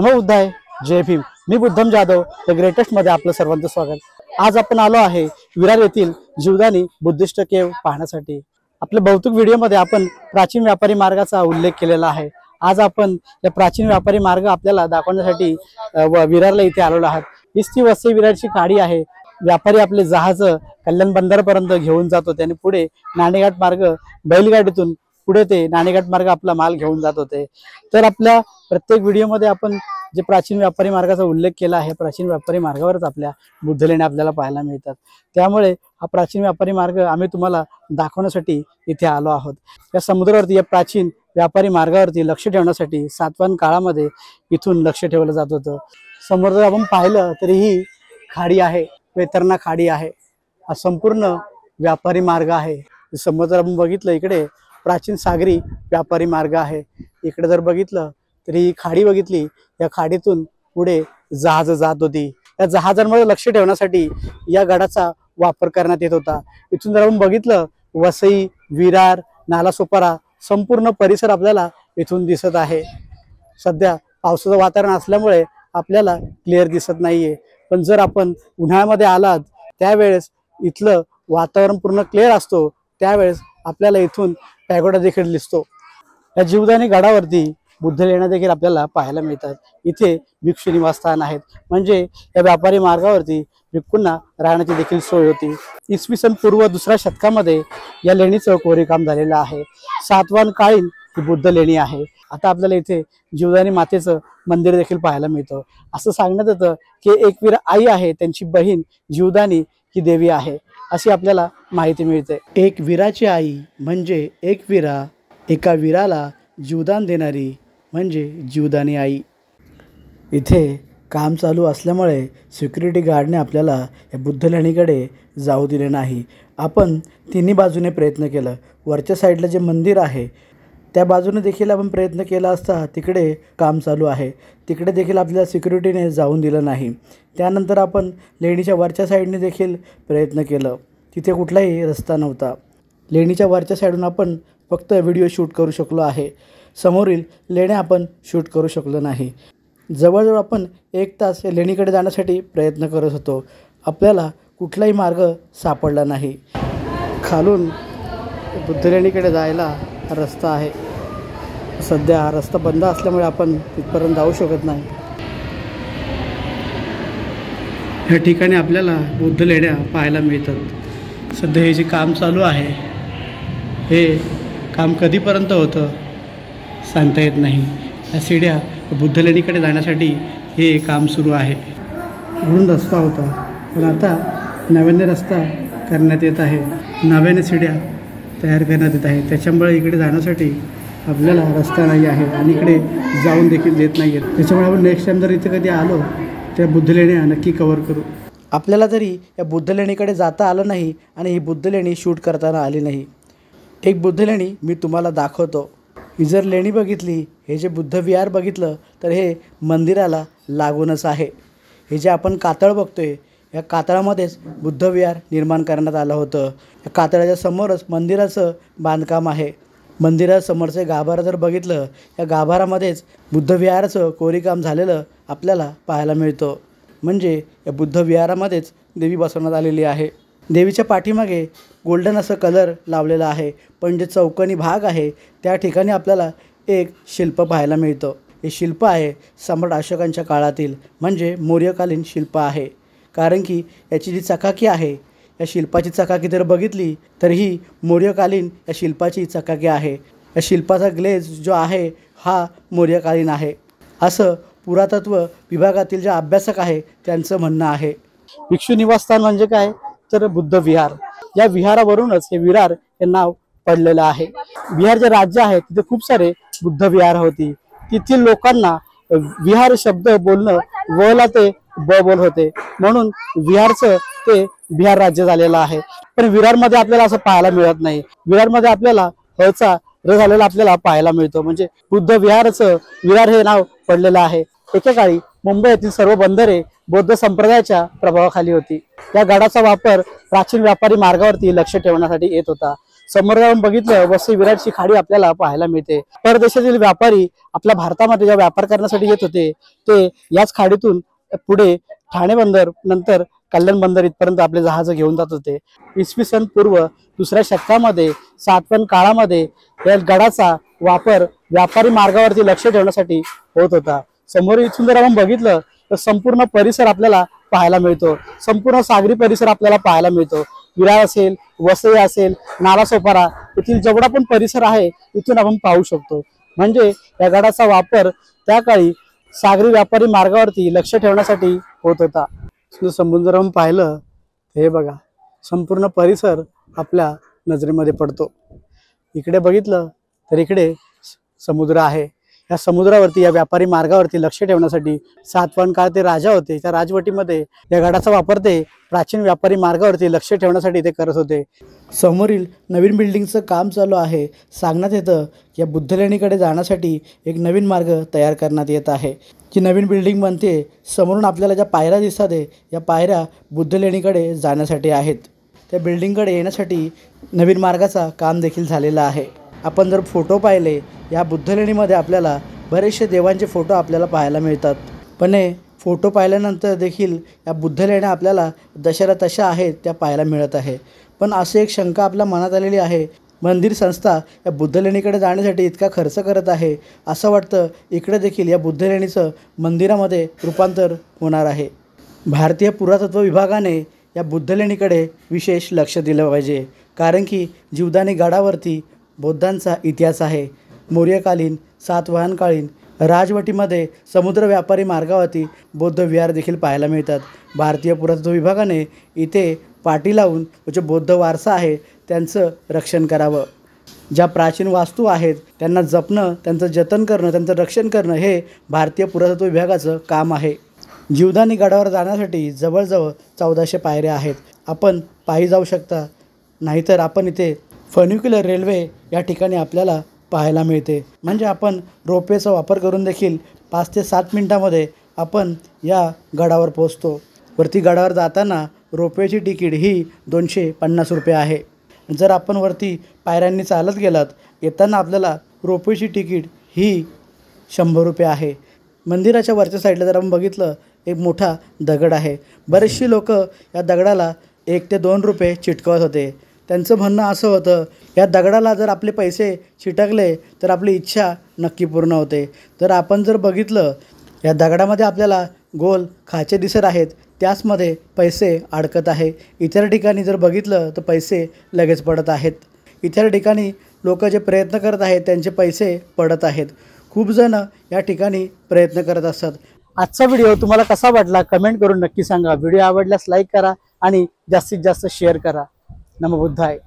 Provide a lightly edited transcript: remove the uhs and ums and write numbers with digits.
नमो बुद्धाय, जय भीम। मी बुद्धम जाधव, द ग्रेटेस्ट मध्ये आपलं सर्वांचं स्वागत। आज आपण आलो आहे विरार येथील जीवदानी बुद्धिस्ट केव पाहण्यासाठी। आपल्या बहुतेक व्हिडिओमध्ये आपण प्राचीन व्यापारी मार्गाचा उल्लेख केलेला आहे। आज आपण या प्राचीन व्यापारी मार्ग आपल्याला दाखवण्यासाठी विरारला इथे आलेलो आहात। हीच ती वसई विरारची खाडी आहे। व्यापारी आपले जहाज कल्याण बंदरापर्यंत घेऊन जातो, त्याने पुढे नाणेघाट मार्ग बैलगाडीतून पुढे ते नाणेघाट मार्ग आपला माल घेऊन जात होते। तर आपल्या प्रत्येक व्हिडिओमध्ये आपण जे प्राचीन व्यापारी मार्गाचा उल्लेख केला आहे, प्राचीन व्यापारी मार्गावरच आपल्या बुद्धलेण्या आपल्याला पाहायला मिळतात। त्यामुळे हा प्राचीन व्यापारी मार्ग आम्ही तुम्हाला दाखवण्यासाठी इथे आलो आहोत। या समुद्रावरती या प्राचीन व्यापारी मार्गावरती लक्ष ठेवण्यासाठी सातवाहन काळामध्ये इथून लक्ष ठेवलं जात होतं। समोर जर आपण पाहिलं तरी ही खाडी आहे, वेतरणा खाडी आहे। हा संपूर्ण व्यापारी मार्ग आहे। समोर जर आपण बघितलं इकडे प्राचीन सागरी व्यापारी मार्ग आहे। इकडे जर बघितलं तरी ही खाडी बघितली, या खाडीतून पुढे जहाज जात होती। या जहाजांमध्ये लक्ष ठेवण्यासाठी या गडाचा वापर करण्यात येत होता। इथून जर आपण बघितलं वसई, विरार, नालासोपारा संपूर्ण परिसर आपल्याला इथून दिसत आहे। सध्या पावसाचं वातावरण असल्यामुळे आपल्याला क्लिअर दिसत नाहीये, पण जर आपण उन्हाळ्यामध्ये आलात त्यावेळेस इथलं वातावरण पूर्ण क्लिअर असतो। त्यावेळेस आपल्याला इथून पॅगोडा देखील दिसतो। या जीवदानी गडावरती बुद्धलेण्या देखील आपल्याला पाहायला मिळतात। इथे भिक्षू निवासस्थान आहेत, म्हणजे या व्यापारी मार्गावरती भिक्खूंना राहण्याची देखील सोय होती। इसवी सन पूर्व 2ऱ्या शतकामध्ये या लेणीचं कोरीकाम झालेलं आहे। सातवाहन काळीन ही बुद्ध लेणी आहे। आता आपल्याला इथे जीवदानी मातेचं मंदिर देखील पाहायला मिळतं। असं सांगण्यात येतं की एकवीरा आई आहे, त्यांची बहीण जीवदानी ही देवी आहे, अशी आपल्याला माहिती मिळते। एक वीराची आई म्हणजे एक वीरा, एका वीराला जीवदान देणारी म्हणजे जीवदानी आई। इथे काम चालू असल्यामुळे सिक्युरिटी गार्डने आपल्याला या बुद्धलेणीकडे जाऊ दिले नाही। आपण तिन्ही बाजूने प्रयत्न केला। वरच्या साईडला जे मंदिर आहे त्या बाजूने देखील आपण प्रयत्न केला असता, तिकडे काम चालू आहे, तिकडे देखील आपल्याला सिक्युरिटीने जाऊन दिलं नाही। त्यानंतर आपण लेणीच्या वरच्या साईडने देखील प्रयत्न केलं, तिथे कुठलाही रस्ता नव्हता। लेणीच्या वरच्या साईडून आपण फक्त व्हिडिओ शूट करू शकलो आहे, समोरील लेण्या आपण शूट करू शकलो नाही। जवळजवळ आपण 1 तास या लेणीकडे जाण्यासाठी प्रयत्न करत होतो, आपल्याला कुठलाही मार्ग सापडला नाही। खालून बुद्धलेणीकडे जायला रस्ता आहे, सध्या हा रस्ता बंद असल्यामुळे आपण तिथपर्यंत जाऊ शकत नाही। या ठिकाणी आपल्याला बुद्धलेण्या पाहायला मिळतात। सध्या हे जे काम चालू आहे हे काम कधीपर्यंत होतं सांगता येत नाही। या सीड्या बुद्धलेणीकडे जाण्यासाठी हे काम सुरू आहे। म्हणून रस्ता होता, पण आता नव्याने रस्ता करण्यात येत आहे, नव्याने सीड्या तयार करण्यात येत आहे। त्याच्यामुळे इकडे जाण्यासाठी आपल्याला रस्ता नाही आहे आणि इकडे जाऊन देखील देत नाही आहेत। त्याच्यामुळे आपण नेक्स्ट टाईम जर इथे कधी आलो त्या बुद्धलेण्या नक्की कवर करू। आपल्याला तरी या बुद्धलेणीकडे जाता आलं नाही आणि ही बुद्धलेणी शूट करताना आली नाही। एक बुद्धलेणी मी तुम्हाला दाखवतो। ही जर लेणी बघितली, हे जे बुद्ध विहार बघितलं तर हे मंदिराला लागूनच आहे। हे जे आपण कातळ बघतोय, या कातळामध्येच बुद्ध विहार निर्माण करण्यात आलं होतं। या कातळाच्या समोरच मंदिराचं बांधकाम आहे। मंदिरासमोरचे गाभारा जर बघितलं, या गाभारामध्येच बुद्ध विहाराचं कोरीकाम झालेलं आपल्याला पाहायला मिळतं। म्हणजे या बुद्ध विहारामध्येच देवी बसवण्यात आलेली आहे। देवीच्या पाठीमागे गोल्डन असं कलर लावलेला आहे, पण जे चौकोनी भाग आहे त्या ठिकाणी आपल्याला एक शिल्प पाहायला मिळतं। हे शिल्प आहे सम्राट अशोकांच्या काळातील, म्हणजे मौर्यकालीन शिल्प आहे। कारण की याची जी चकाकी आहे, या शिल्पाची चकाकी जर बघितली तर ही मौर्यकालीन या शिल्पाची चकाकी आहे। या शिल्पाचा ग्लेज जो आहे हा मौर्यकालीन आहे, असं पुरातत्व विभागातील जे अभ्यासक आहे त्यांचं म्हणणं आहे। भिक्षू निवासस्थान म्हणजे काय तर बुद्ध विहार, या विहारावरूनच हे विरार हे नाव पडलेलं आहे। विहार जे राज्य आहे तिथे खूप सारे बुद्ध विहार होती। तिथील लोकांना विहार शब्द बोलणं वला ते बोल होते, म्हणून विहारचं ते विहार राज्य झालेलं आहे। पण विरारमध्ये आपल्याला असं पाहायला मिळत नाही। विरारमध्ये आपल्याला हचा र झालेला आपल्याला पाहायला मिळतो, म्हणजे बुद्ध विहाराचं विरार हे नाव पडलेलं आहे। एकेकाळी मुंबईतील सर्व बंदरे बौद्ध संप्रदायाच्या प्रभावाखाली होती। या गडाचा वापर प्राचीन व्यापारी मार्गावरती लक्ष ठेवण्यासाठी येत होता। समोर जाऊन बघितलं वसई विरारची खाडी आपल्याला पाहायला मिळते। परदेशातील व्यापारी आपल्या भारतामध्ये ज्या व्यापार करण्यासाठी येत होते ते याच खाडीतून पुढे ठाणे बंदर नंतर कल्याण बंदर इथपर्यंत आपले जहाज घेऊन जात होते। इसवी सन पूर्व 2ऱ्या शतकामध्ये सातवाहन काळामध्ये या गडाचा वापर व्यापारी मार्गावरती लक्ष ठेवण्यासाठी होत होता। समोर इथून जर आपण बघितलं तर संपूर्ण परिसर आपल्याला पाहायला मिळतो, संपूर्ण सागरी परिसर आपल्याला पाहायला मिळतो। विरार असेल, वसई असेल, नालासोपारा येथील जेवढा पण परिसर आहे इथून आपण पाहू शकतो। म्हणजे या गडाचा वापर त्या काळी सागरी व्यापारी मार्गावरती लक्ष ठेवण्यासाठी होत होता। समुद्र आपण पाहिलं हे बघा संपूर्ण परिसर आपल्या नजरेमध्ये पडतो। इकडे बघितलं तर इकडे समुद्र आहे। या समुद्रावरती या व्यापारी मार्गावरती लक्ष ठेवण्यासाठी सातवाहन काळ ते राजा होते, त्या राजवटीमध्ये या गडाचा वापर ते प्राचीन व्यापारी मार्गावरती लक्ष ठेवण्यासाठी ते करत होते। समोरील नवीन बिल्डिंगचं काम चालू आहे। सांगण्यात येतं या बुद्धलेणीकडे जाण्यासाठी एक नवीन मार्ग तयार करण्यात येत आहे। जी नवीन बिल्डिंग बनते समोरून आपल्याला ज्या पायऱ्या दिसतात आहे या पायऱ्या बुद्धलेणीकडे जाण्यासाठी आहेत। त्या बिल्डिंगकडे येण्यासाठी नवीन मार्गाचा काम देखील झालेला आहे। आपण जर फोटो पाहिले या बुद्धलेणीमध्ये आपल्याला बरेचसे देवांचे फोटो आपल्याला पाहायला मिळतात, पण हे फोटो पाहिल्यानंतर देखील या बुद्धलेण्या आपल्याला जशाला तशा आहेत त्या पाहायला मिळत आहे। पण अशी एक शंका आपल्या मनात आलेली आहे, मंदिर संस्था या बुद्धलेणीकडे जाण्यासाठी इतका खर्च करत आहे, असं वाटतं इकडे देखील या बुद्धलेणीचं मंदिरामध्ये रूपांतर होणार आहे। भारतीय पुरातत्व विभागाने या बुद्धलेणीकडे विशेष लक्ष दिलं पाहिजे, कारण की जीवदानी गडावरती बौद्धांचा इतिहास आहे। मौर्यकालीन सातवाहनकालीन राजवटीमध्ये समुद्र व्यापारी मार्गावरती बौद्ध विहार देखील पाहायला मिळतात। भारतीय पुरातत्व विभागाने इथे पाटी लावून जो बौद्ध वारसा आहे त्यांचं रक्षण करावं। ज्या प्राचीन वास्तू आहेत त्यांना जपणं, त्यांचं जतन करणं, त्यांचं रक्षण करणं हे भारतीय पुरातत्व विभागाचं काम आहे। जीवदानी गडावर जाण्यासाठी जवळजवळ 1400 पायऱ्या आहेत। आपण पायी जाऊ शकता, नाहीतर आपण इथे फन्युक्युलर रेल्वे या ठिकाणी आपल्याला पाहायला मिळते। म्हणजे आपण रोपवेचा वापर करून देखील 5 ते 7 मिनिटांमध्ये आपण या गडावर पोहोचतो। वरती गडावर जाताना रोपवेची तिकीट ही 250 रुपये आहे। जर आपण वरती पायऱ्यांनी चालत गेलात येताना आपल्याला रोपवेची तिकीट ही 100 रुपये आहे। मंदिराच्या वरच्या साईडला जर आपण बघितलं एक मोठा दगड आहे। बरेचशी लोक या दगडाला 1 ते 2 रुपये चिटकवत होते। त्यांचं म्हणणं असं होतं या दगडाला जर आपले पैसे चिटकले तर आपली इच्छा नक्की पूर्ण होते। तर आपण जर बघितलं या दगडामध्ये आपल्याला गोल खाचे दिसत आहेत, त्याचमध्ये पैसे अडकत आहे। इतर ठिकाणी जर बघितलं तर पैसे लगेच पडत आहेत। इतर ठिकाणी लोक जे प्रयत्न करत आहेत त्यांचे पैसे पडत आहेत। खूप जण या ठिकाणी प्रयत्न करत असतात। आजचा व्हिडिओ तुम्हाला कसा वाटला कमेंट करून नक्की सांगा। व्हिडिओ आवडल्यास लाईक करा आणि जास्तीत जास्त शेअर करा। नमो बुद्धाय।